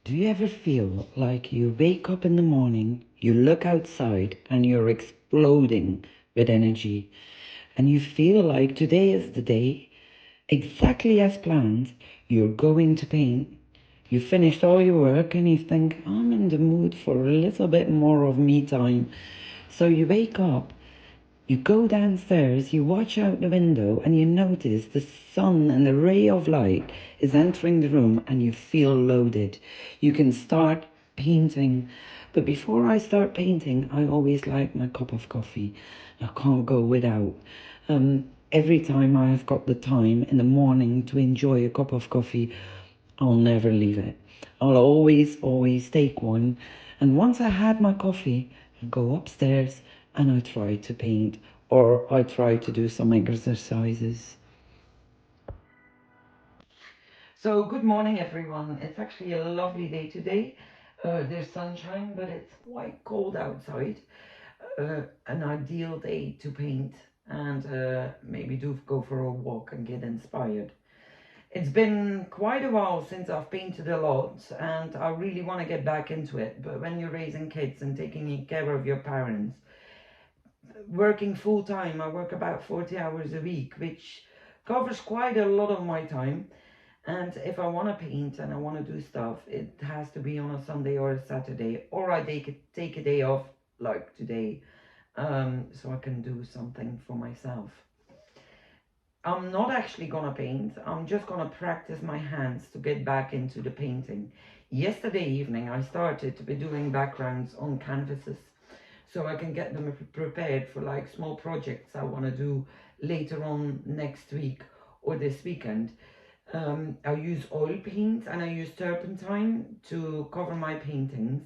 Do you ever feel like you wake up in the morning, you look outside, and you're exploding with energy, and you feel like today is the day, exactly as planned, you're going to paint. You finished all your work and you think, I'm in the mood for a little bit more of me time. So you wake up, you go downstairs, you watch out the window, and you notice the sun and the ray of light is entering the room, and you feel loaded. You can start painting. But before I start painting, I always like my cup of coffee. I can't go without. Every time I have got the time in the morning to enjoy a cup of coffee, I'll never leave it. I'll always take one. And once I had my coffee, I go upstairs and I try to paint, or I try to do some exercises. So good morning everyone. It's actually a lovely day today. There's sunshine, but it's quite cold outside. An ideal day to paint and maybe do go for a walk and get inspired. It's been quite a while since I've painted a lot, and I really want to get back into it. But when you're raising kids and taking care of your parents, working full time, I work about 40 hours a week, which covers quite a lot of my time. And if I want to paint and I want to do stuff, it has to be on a Sunday or a Saturday, or I take a day off like today, so I can do something for myself. I'm not actually gonna paint. I'm just gonna practice my hands to get back into the painting. Yesterday evening I started to be doing backgrounds on canvases so I can get them prepared for like small projects I want to do later on next week or this weekend. I use oil paint and I use turpentine to cover my paintings.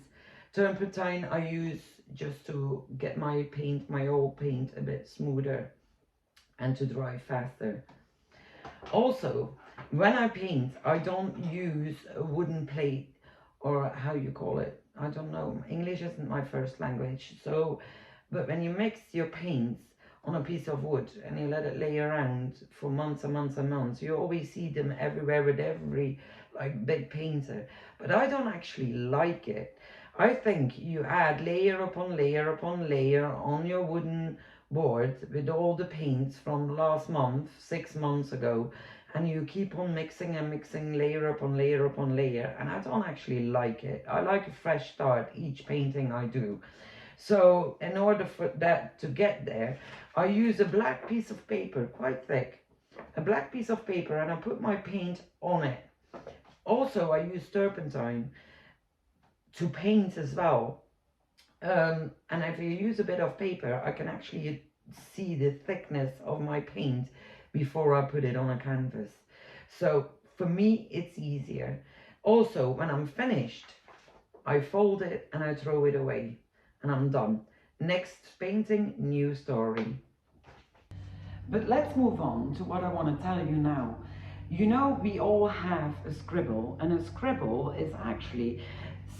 Turpentine I use just to get my oil paint a bit smoother and to dry faster. Also, when I paint, I don't use a wooden plate, or how you call it. I don't know. English isn't my first language. So, but when you mix your paints on a piece of wood and you let it lay around for months and months and months, you always see them everywhere with every like big painter. But I don't actually like it. I think you add layer upon layer upon layer on your wooden board with all the paints from last month, 6 months ago, and you keep on mixing and mixing layer upon layer upon layer, and I don't actually like it. I like a fresh start each painting I do. So in order for that to get there, I use a black piece of paper, quite thick, a black piece of paper, and I put my paint on it. Also, I use turpentine to paint as well. And if you use a bit of paper, I can actually see the thickness of my paint before I put it on a canvas. So for me, it's easier. Also, when I'm finished, I fold it and I throw it away and I'm done. Next painting, new story. But let's move on to what I want to tell you now. You know, we all have a scribble, and a scribble is actually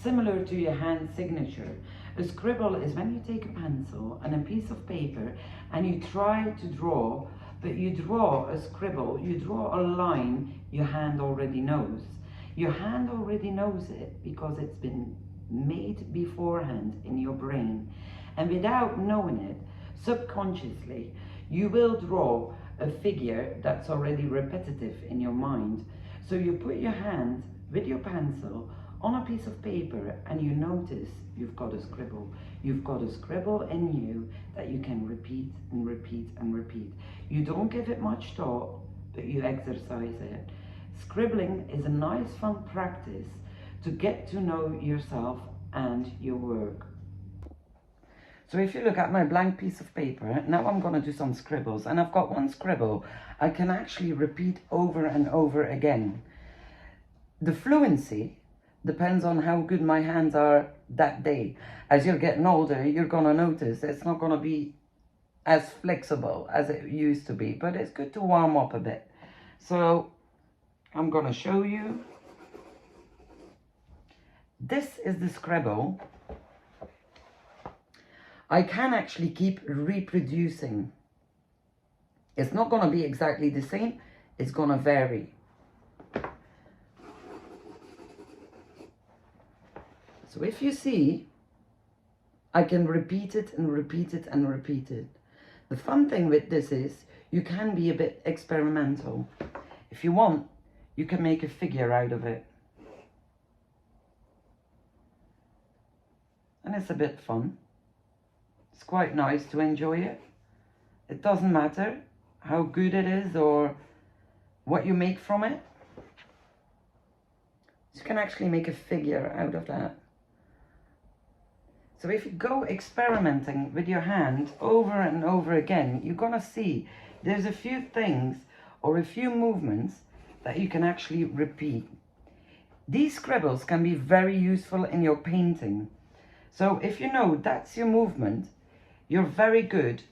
similar to your hand signature. A scribble is when you take a pencil and a piece of paper and you try to draw, but you draw a scribble, you draw a line your hand already knows. Your hand already knows it because it's been made beforehand in your brain. And without knowing it, subconsciously, you will draw a figure that's already repetitive in your mind. So you put your hand with your pencil on a piece of paper and you notice you've got a scribble. You've got a scribble in you that you can repeat and repeat and repeat. You don't give it much thought, but you exercise it. Scribbling is a nice fun practice to get to know yourself and your work. So if you look at my blank piece of paper, now I'm going to do some scribbles, and I've got one scribble I can actually repeat over and over again. The fluency depends on how good my hands are that day. As you're getting older, you're going to notice it's not going to be as flexible as it used to be, but it's good to warm up a bit. So I'm going to show you. This is the scribble. I can actually keep reproducing. It's not going to be exactly the same. It's going to vary. So if you see, I can repeat it and repeat it and repeat it. The fun thing with this is you can be a bit experimental. If you want, you can make a figure out of it. And it's a bit fun. It's quite nice to enjoy it. It doesn't matter how good it is or what you make from it. So you can actually make a figure out of that. So if you go experimenting with your hand over and over again, you're gonna see there's a few things or a few movements that you can actually repeat. These scribbles can be very useful in your painting. So if you know that's your movement, you're very good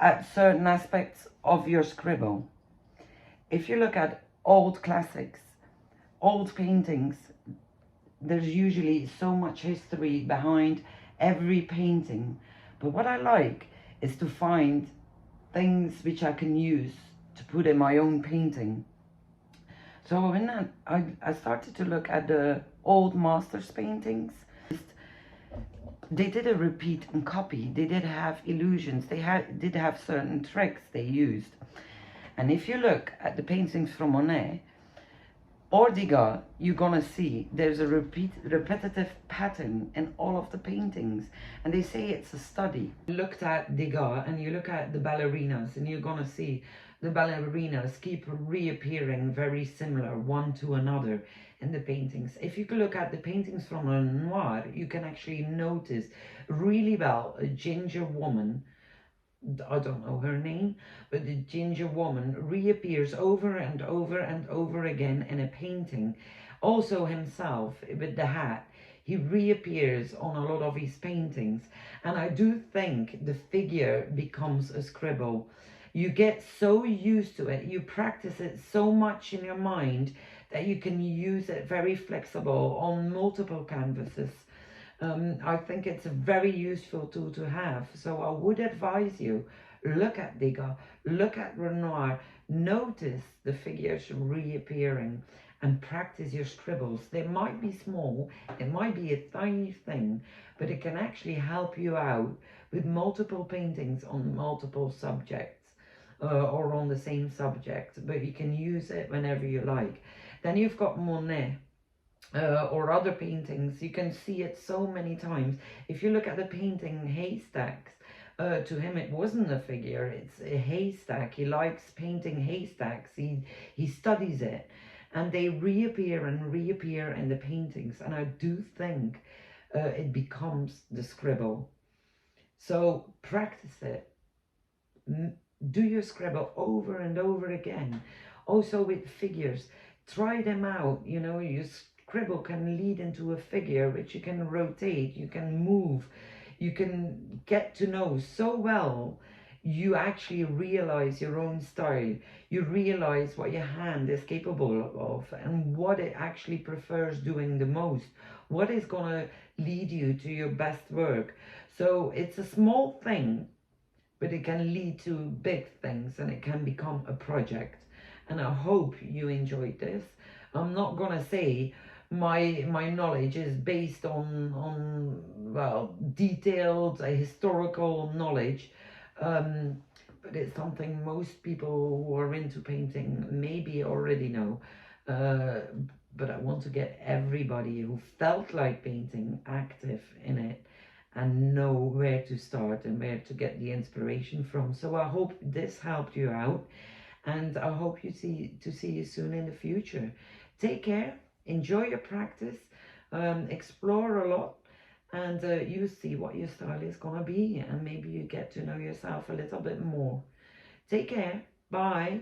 at certain aspects of your scribble. If you look at old classics, old paintings, there's usually so much history behind every painting. But what I like is to find things which I can use to put in my own painting. So in that, I started to look at the old masters' paintings. They did a repeat and copy. They did have illusions. They did have certain tricks they used. And if you look at the paintings from Monet or Degas, you're gonna see there's a repetitive pattern in all of the paintings, and they say it's a study. You looked at Degas and you look at the ballerinas, and you're gonna see the ballerinas keep reappearing very similar one to another in the paintings. If you look at the paintings from Renoir, you can actually notice really well a ginger woman, I don't know her name, but the ginger woman reappears over and over and over again in a painting. Also himself with the hat, he reappears on a lot of his paintings. And I do think the figure becomes a scribble. You get so used to it, you practice it so much in your mind that you can use it very flexible on multiple canvases. I think it's a very useful tool to have. So I would advise you, look at Degas, look at Renoir, notice the figures reappearing and practice your scribbles. They might be small, it might be a tiny thing, but it can actually help you out with multiple paintings on multiple subjects. Or on the same subject, but you can use it whenever you like. Then you've got Monet or other paintings. You can see it so many times. If you look at the painting Haystacks, to him it wasn't a figure, it's a haystack. He likes painting haystacks. He studies it, and they reappear and reappear in the paintings, and I do think it becomes the scribble. So practice it. Do your scribble over and over again. Also with figures, try them out. You know, your scribble can lead into a figure which you can rotate, you can move, you can get to know so well. You actually realize your own style. You realize what your hand is capable of and what it actually prefers doing the most. What is going to lead you to your best work. So it's a small thing, but it can lead to big things, and it can become a project. And I hope you enjoyed this. I'm not gonna say my knowledge is based on well, detailed historical knowledge, but it's something most people who are into painting maybe already know. But I want to get everybody who felt like painting active in it and know where to start and where to get the inspiration from. So I hope this helped you out, and I hope to see you soon in the future. Take care, enjoy your practice, explore a lot, and you see what your style is gonna be, and maybe you get to know yourself a little bit more. Take care, bye.